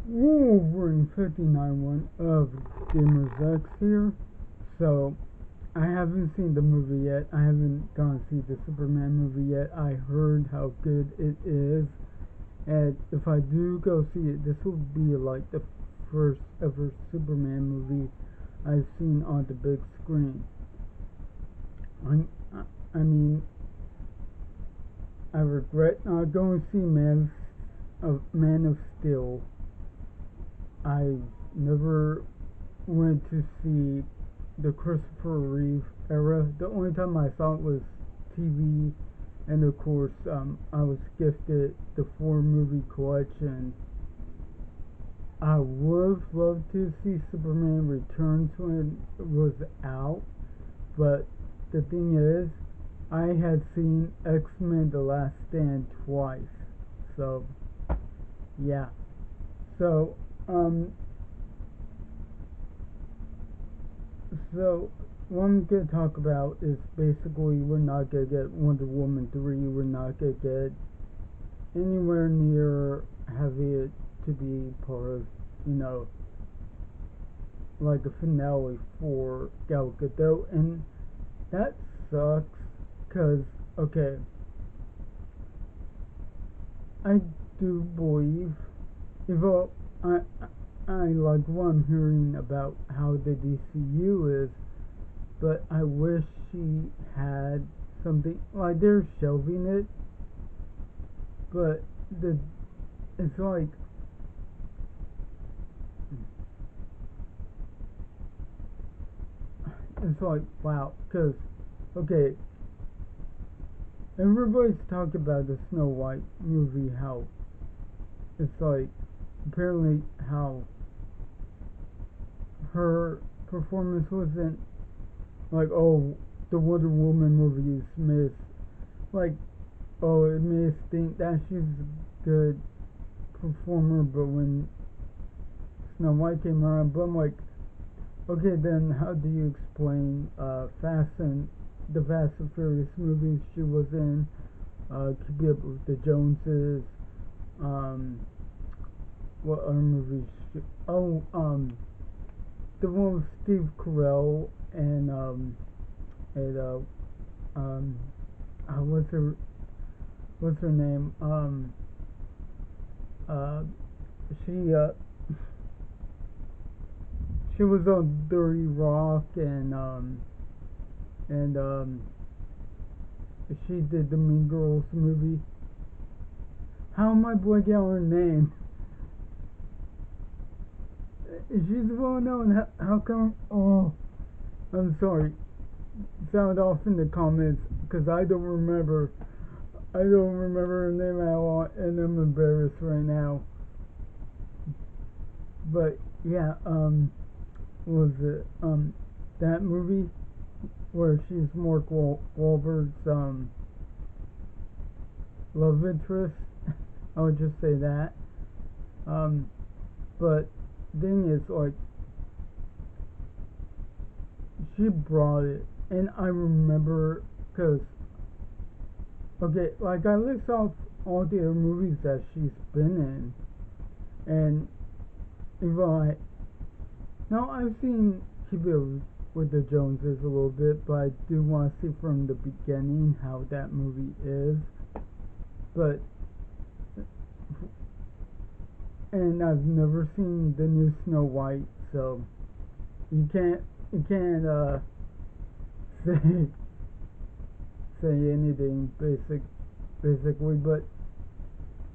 Wolverine 59 of Gamers X here. So, I haven't seen the movie yet. I haven't gone to see the Superman movie yet. I heard how good it is. And if I do go see it, this will be like the first ever Superman movie I've seen on the big screen. I mean, I regret not going to see Man of Steel. I never went to see the Christopher Reeve era. The only time I saw it was TV, and of course, I was gifted the 4 movie collection. I would have loved to see Superman Returns when it was out, but the thing is, I had seen X-Men The Last Stand twice. So, yeah. So, um, so what I'm gonna talk about is basically we're not gonna get Wonder Woman 3. We're not gonna get anywhere near having it to be part of, you know, like a finale for Gal Gadot, and that sucks. Cause okay, I do believe, if I like what I'm hearing about how the DCU is, but I wish she had something like they're shelving it, but the it's like wow, because okay, everybody's talking about the Snow White movie, how it's like apparently how her performance wasn't like, oh, the Wonder Woman movie is missed, like, oh, it made us think that she's a good performer, but when Snow White came around, but I'm like, okay, then how do you explain the Fast and Furious movies she was in, Keep Up with the Joneses, um, what other movies? The one with Steve Carell and um, what's her name? Uh, she she was on Dirty Rock and she did the Mean Girls movie. How am I blanking on her name? She's well known. How come? Oh, I'm sorry. Sound off in the comments because I don't remember. I don't remember her name at all, and I'm embarrassed right now. But yeah, what was it that movie where she's Mark Wahlberg's love interest? I would just say that. But thing is, like, she brought it, and I remember because okay, like I list off all the other movies that she's been in, and if I now I've seen Keep It with the Joneses a little bit, but I do want to see from the beginning how that movie is. But and I've never seen the new Snow White, so you can't say say anything basically. But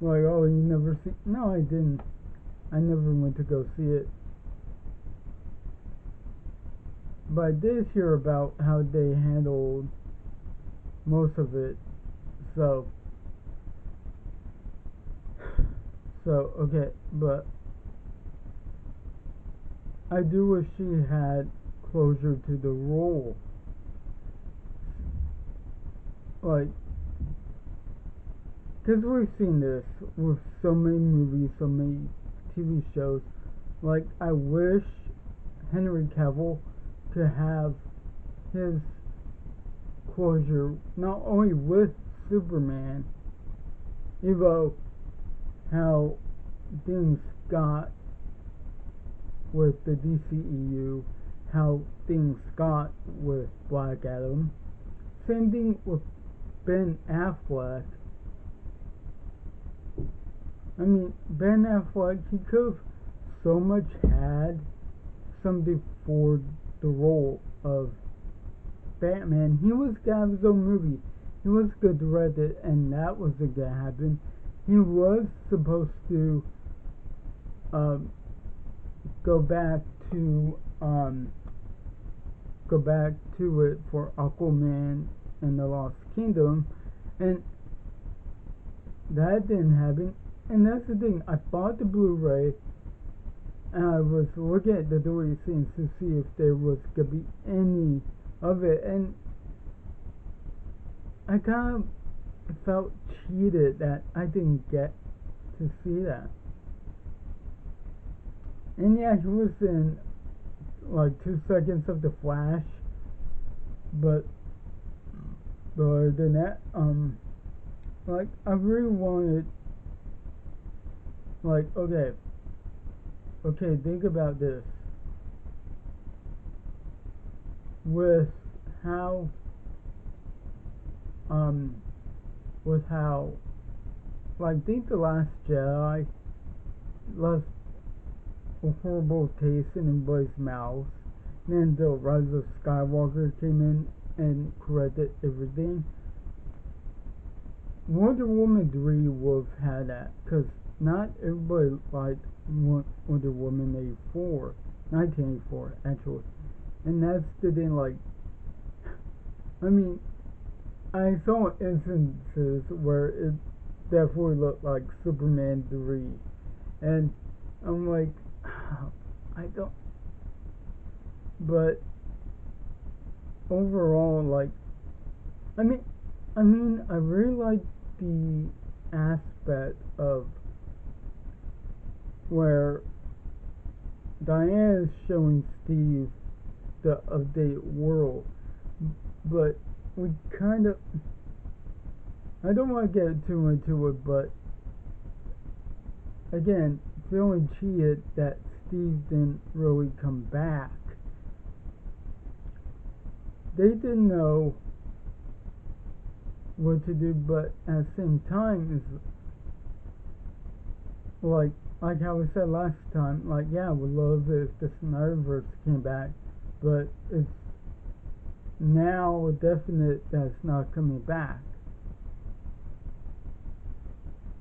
like, oh, you never see? No, I didn't. I never went to go see it. But I did hear about how they handled most of it. So okay, but I do wish she had closure to the role. Like, because we've seen this with so many movies, so many TV shows. Like, I wish Henry Cavill could have his closure not only with Superman, even how things got with the DCEU, how things got with Black Adam. Same thing with Ben Affleck. I mean, Ben Affleck, he could have so much had somebody for the role of Batman. He was gonna have his own movie. He was gonna direct it, and that wasn't gonna happen. He was supposed to go back to it for Aquaman and the Lost Kingdom, and that didn't happen. And that's the thing. I bought the Blu-ray, and I was looking at the deleted scenes to see if there was gonna be any of it, and I kind of felt cheated that I didn't get to see that. And yeah, he was in like 2 seconds of the Flash, but other than that, like I really wanted, like, okay, think about this. With how, like, think The Last Jedi left a horrible taste in everybody's mouth. And then the Rise of Skywalker came in and corrected everything. Wonder Woman 3 would have had that, because not everybody liked Wonder Woman 1984, actually. And that's the thing, like, I mean, I saw instances where it definitely looked like Superman 3. And I'm like, I don't, but overall, like, I mean, I really like the aspect of where Diana is showing Steve the updated world, but we kind of, I don't want to get too into it, but again, feeling cheated that Steve didn't really come back. They didn't know what to do, but at the same time, is like how we said last time, like, yeah, I would love it if the Snyderverse came back, but it's now definite that it's not coming back.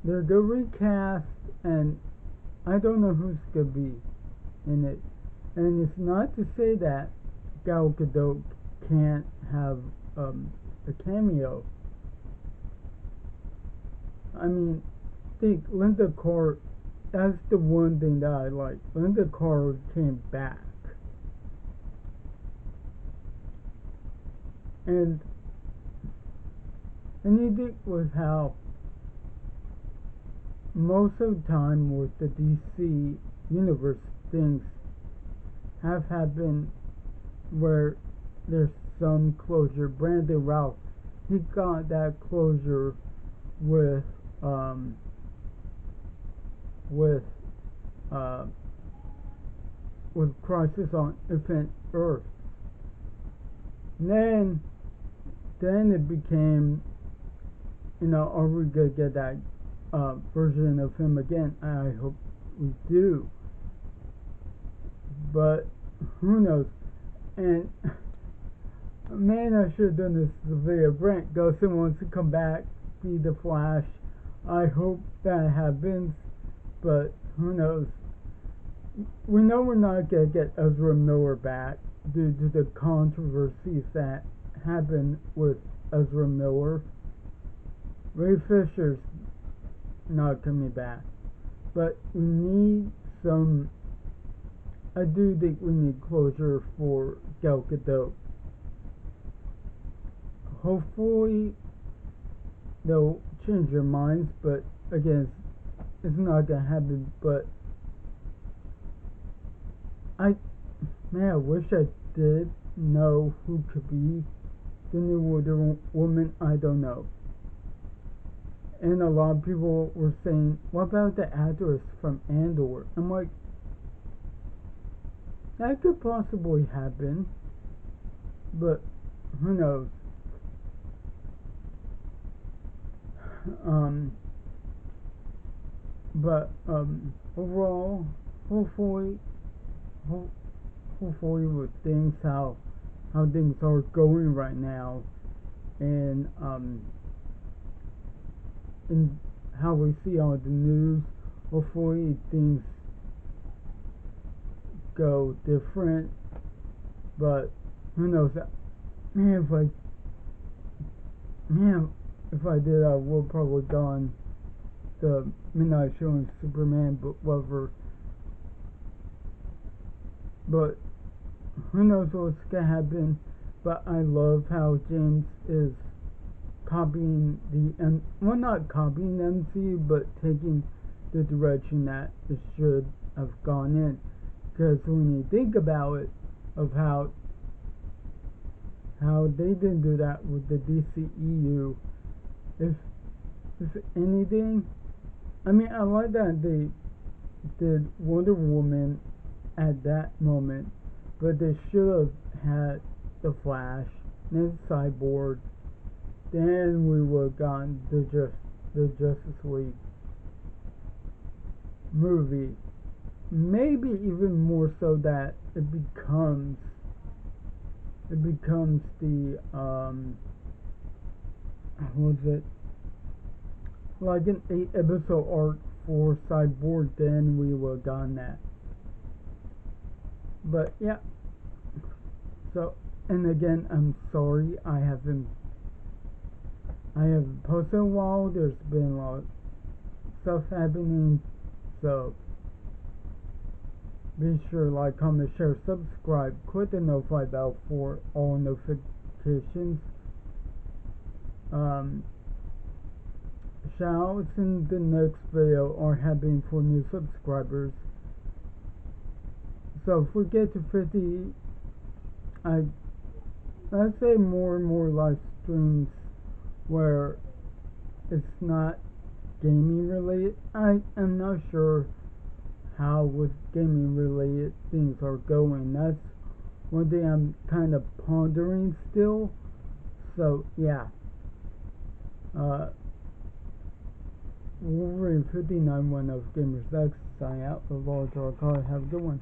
They're gonna recast, and I don't know who's gonna be in it. And it's not to say that Gal Gadot can't have a cameo. I mean, think Linda Carr. That's the one thing that I like. Linda Carr came back, and you think with how most of the time with the DC universe, things have happened where there's some closure. Brandon Routh, he got that closure with Crisis on Infinite Earth. And then it became, are we gonna get that version of him again? I hope we do, but who knows? And man, I should have done this video. Brent Gustin wants to come back, be the Flash. I hope that happens, but who knows? We know we're not gonna get Ezra Miller back due to the controversies that happened with Ezra Miller. Ray Fisher's not coming back, but we need some. I do think we need closure for Gal Gadot. Hopefully they'll change their minds, but again, it's not gonna happen. But I wish I did know who could be the new Wonder Woman. I don't know. And a lot of people were saying, what about the actress from Andor? I'm like, that could possibly happen, but who knows? Um, but overall, hopefully, ho- hopefully with things how things are going right now, and and how we see on the news, hopefully things go different. But who knows? Man, if I did, I would probably go on the midnight showing Superman, but whatever. But who knows what's gonna happen? But I love how James is copying well, not copying the MCU, but taking the direction that it should have gone in. Because when you think about it, of how they didn't do that with the DCEU, if anything, I mean, I like that they did Wonder Woman at that moment, but they should have had the Flash, then Cyborg, then we would have gotten the Justice League movie. Maybe even more so that it becomes the what was it, like an 8 episode arc for Cyborg, then we would have gotten that. But yeah, so, and again, I'm sorry I haven't posted in a while. There's been a lot of stuff happening, so be sure to like, comment, share, subscribe, click the notify bell for all notifications. Shoutouts in the next video are happening for new subscribers. So if we get to 50, I'd say more and more live streams where it's not gaming related. I am not sure how with gaming related things are going. That's one thing I'm kind of pondering still. So yeah. Wolverine 59, one of Gamers X, signing out. Love all to our call. Have a good one.